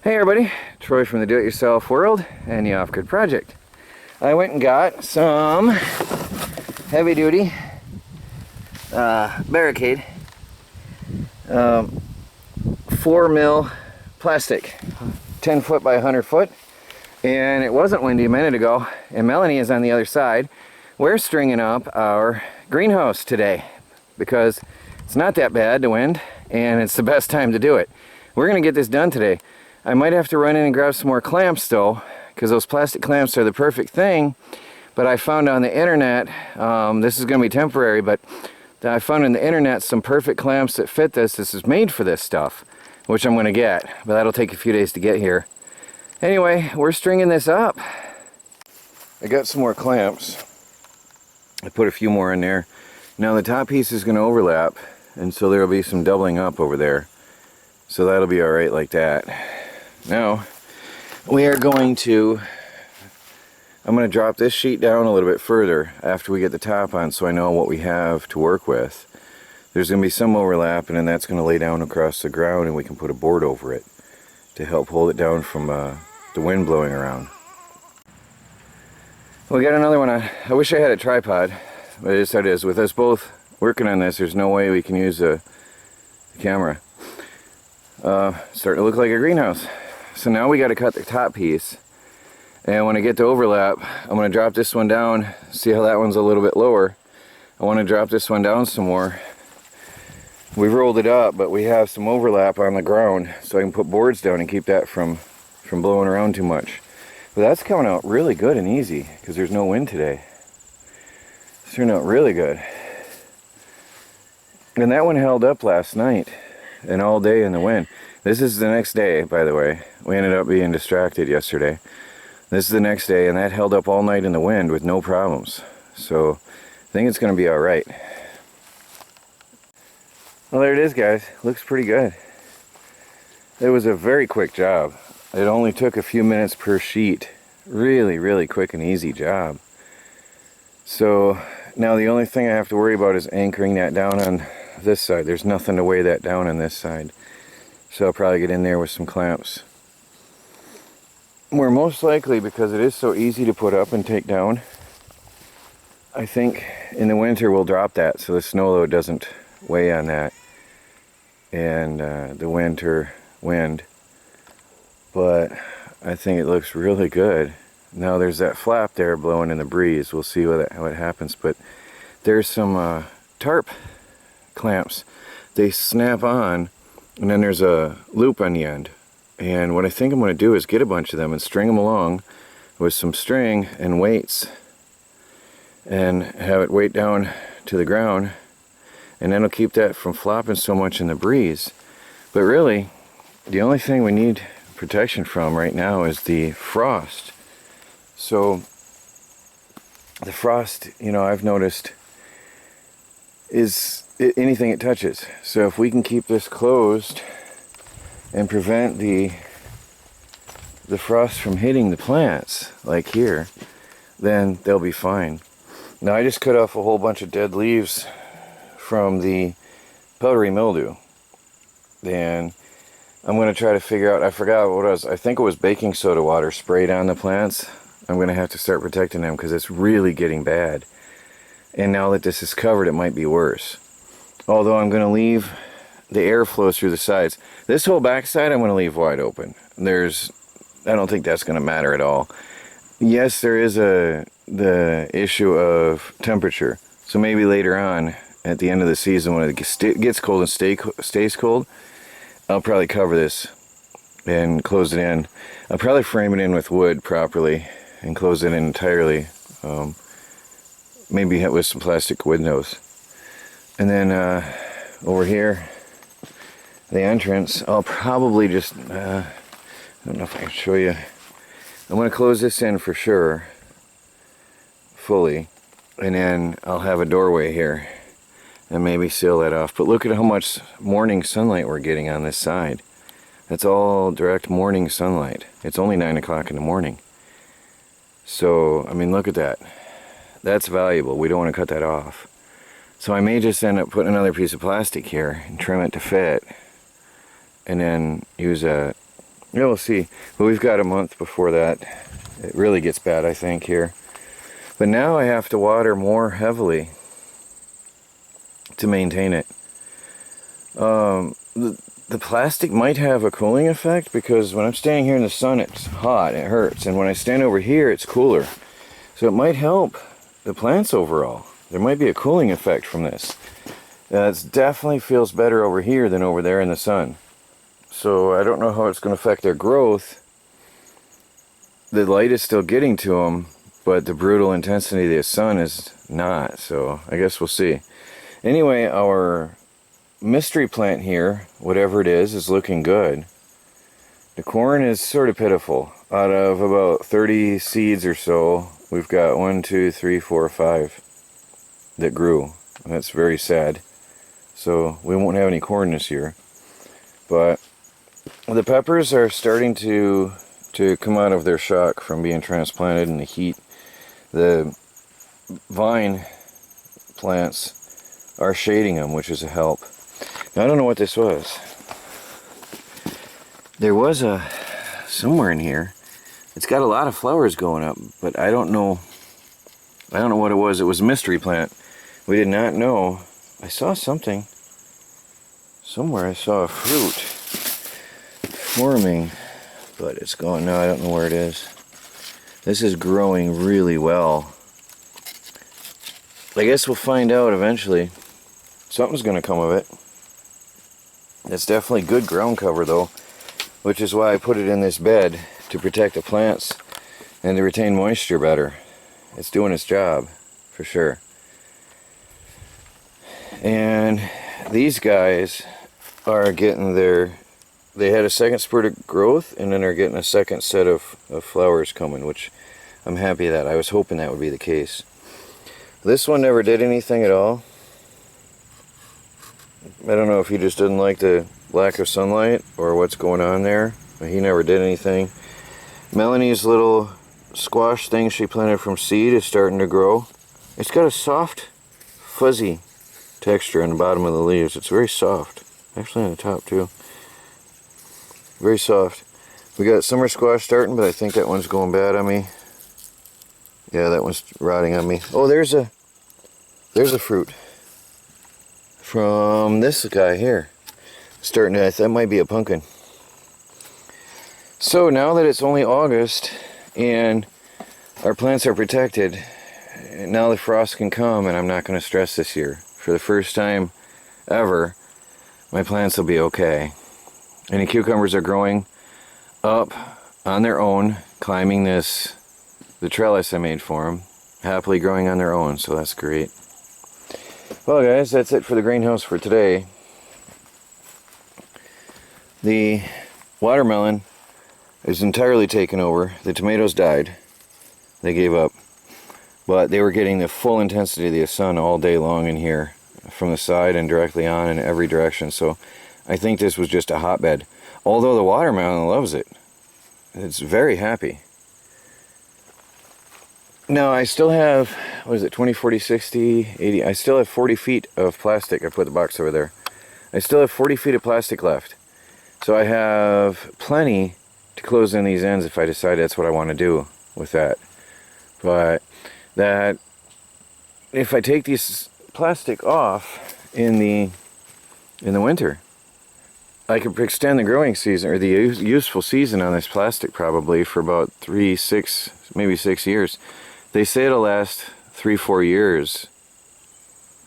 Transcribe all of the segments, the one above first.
Hey everybody, Troy from the Do-It-Yourself World and the Off-Grid Project. I went and got some heavy-duty barricade, 4 mil plastic, 10 foot by 100 foot, and it wasn't windy a minute ago, and Melanie is on the other side. We're stringing up our greenhouse today because it's not that bad, the wind, and it's the best time to do it. We're going to get this done today. I might have to run in and grab some more clamps though, because those plastic clamps are the perfect thing. But I found on the internet, this is going to be temporary, but I found on the internet some perfect clamps that fit this. This is made for this stuff, which I'm going to get, but that'll take a few days to get here. Anyway, we're stringing this up. I got some more clamps. I put a few more in there. Now the top piece is going to overlap, and so there will be some doubling up over there. So that'll be alright like that. Now, we are going to, I'm going to drop this sheet down a little bit further after we get the top on so I know what we have to work with. There's going to be some overlap, and then that's going to lay down across the ground and we can put a board over it to help hold it down from the wind blowing around. We got another one on. I wish I had a tripod, but it is how it is. With us both working on this, there's no way we can use the camera. Starting to look like a greenhouse. So now we got to cut the top piece, and when I get to overlap, I'm going to drop this one down. See how that one's a little bit lower. I want to drop this one down some more. We've rolled it up, but we have some overlap on the ground, so I can put boards down and keep that from blowing around too much. But that's coming out really good and easy because there's no wind today. It's turned out really good. And that one held up last night and all day in the wind. This is the next day, by the way. We ended up being distracted yesterday. This is the next day, and that held up all night in the wind with no problems. So I think it's going to be all right. Well, there it is, guys. Looks pretty good. It was a very quick job. It only took a few minutes per sheet. Really, really quick and easy job. So now the only thing I have to worry about is anchoring that down on this side. There's nothing to weigh that down on this side. So I'll probably get in there with some clamps. We're most likely, because it is so easy to put up and take down, I think in the winter we'll drop that so the snow load doesn't weigh on that and the winter wind. But I think it looks really good. Now there's that flap there blowing in the breeze. We'll see how it happens. But there's some tarp clamps. They snap on, and then there's a loop on the end. And what I think I'm going to do is get a bunch of them and string them along with some string and weights and have it weight down to the ground, and that'll keep that from flopping so much in the breeze. But really, the only thing we need protection from right now is the frost. So the frost, you know, I've noticed is anything it touches. So if we can keep this closed and prevent the frost from hitting the plants, like here, then they'll be fine. Now I just cut off a whole bunch of dead leaves from the powdery mildew, and I'm going to try to figure out, I forgot what it was, I think it was baking soda water sprayed on the plants. I'm going to have to start protecting them because it's really getting bad. And now that this is covered, it might be worse. Although I'm going to leave the airflow through the sides. This whole back side I'm going to leave wide open. I don't think that's going to matter at all. Yes, there is the issue of temperature. So maybe later on, at the end of the season, when it gets cold and stays cold, I'll probably cover this and close it in. I'll probably frame it in with wood properly and close it in entirely. Maybe with some plastic windows. And then over here, the entrance, I'll probably just, I don't know if I can show you. I'm going to close this in for sure, fully. And then I'll have a doorway here and maybe seal that off. But look at how much morning sunlight we're getting on this side. That's all direct morning sunlight. It's only 9 o'clock in the morning. So, I mean, look at that. That's valuable. We don't want to cut that off. So I may just end up putting another piece of plastic here and trim it to fit, and then use a Yeah, we'll see. But we've got a month before that. It really gets bad, I think, here. But now I have to water more heavily to maintain it. The plastic might have a cooling effect because when I'm standing here in the sun, it's hot, it hurts. And when I stand over here, it's cooler. So it might help the plants overall. There might be a cooling effect from this. It definitely feels better over here than over there in the sun. So I don't know how it's going to affect their growth. The light is still getting to them, but the brutal intensity of the sun is not. So I guess we'll see. Anyway, our mystery plant here, whatever it is looking good. The corn is sort of pitiful. Out of about 30 seeds or so, we've got 1, 2, 3, 4, 5 that grew. And that's very sad. So we won't have any corn this year. But the peppers are starting to come out of their shock from being transplanted in the heat. The vine plants are shading them, which is a help. Now, I don't know what this was. There was somewhere in here. It's got a lot of flowers going up, but I don't know what it was. It was a mystery plant. We did not know. I saw something. Somewhere I saw a fruit forming, but it's gone now. I don't know where it is. This is growing really well. I guess we'll find out eventually. Something's going to come of it. It's definitely good ground cover though, which is why I put it in this bed to protect the plants and to retain moisture better. It's doing its job for sure. And these guys are getting they had a second spurt of growth and then are getting a second set of flowers coming, which I'm happy that. I was hoping that would be the case. This one never did anything at all. I don't know if he just didn't like the lack of sunlight or what's going on there, but he never did anything. Melanie's little squash thing she planted from seed is starting to grow. It's got a soft, fuzzy texture on the bottom of the leaves. It's very soft. Actually on the top too. Very soft. We got summer squash starting, but I think that one's going bad on me. Yeah, that one's rotting on me. Oh, there's a fruit from this guy here. Starting to, that might be a pumpkin. So now that it's only August and our plants are protected, now the frost can come and I'm not going to stress this year. For the first time ever, my plants will be okay. And the cucumbers are growing up on their own, climbing the trellis I made for them, happily growing on their own, so that's great. Well guys, that's it for the greenhouse for today. The watermelon is entirely taken over. The tomatoes died. They gave up. But they were getting the full intensity of the sun all day long in here, from the side and directly on in every direction. So I think this was just a hotbed. Although the watermelon loves it. It's very happy. Now I still have, what is it, 20, 40, 60, 80, I still have 40 feet of plastic. I put the box over there. I still have 40 feet of plastic left. So I have plenty to close in these ends if I decide that's what I want to do with that. But that, if I take these plastic off in the winter, I could extend the growing season, or the useful season on this plastic probably for about 3, 6, maybe 6 years. They say it'll last 3, 4 years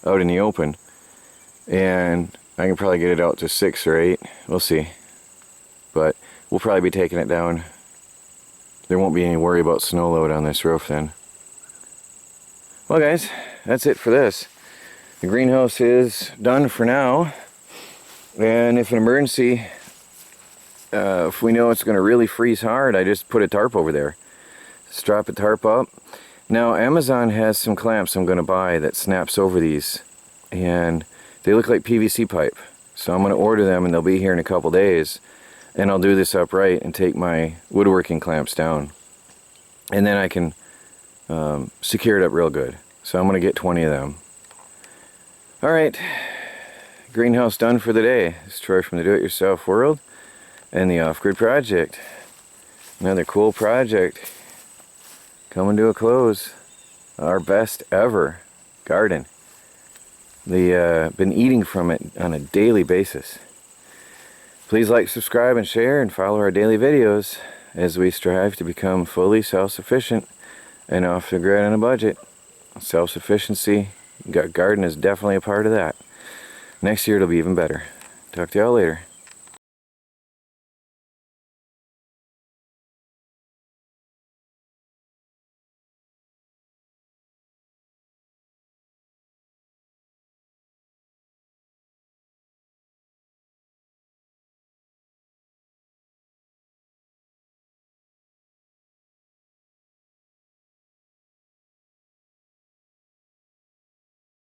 out in the open, and I can probably get it out to 6 or 8. We'll see. But we'll probably be taking it down. There won't be any worry about snow load on this roof then. Well guys, that's it for this. The greenhouse is done for now. And if an emergency, if we know it's going to really freeze hard, I just put a tarp over there. Just drop a tarp up. Now Amazon has some clamps I'm going to buy that snaps over these. And they look like PVC pipe. So I'm going to order them and they'll be here in a couple days. And I'll do this upright and take my woodworking clamps down. And then I can secure it up real good. So I'm going to get 20 of them. Alright, greenhouse done for the day. This is Troy from the Do-It-Yourself World. and the off-grid project. Another cool project coming to a close. Our best ever garden. They've been eating from it on a daily basis. Please like, subscribe, and share, and follow our daily videos as we strive to become fully self-sufficient and off the grid on a budget. Self-sufficiency, garden is definitely a part of that. Next year it'll be even better. Talk to y'all later.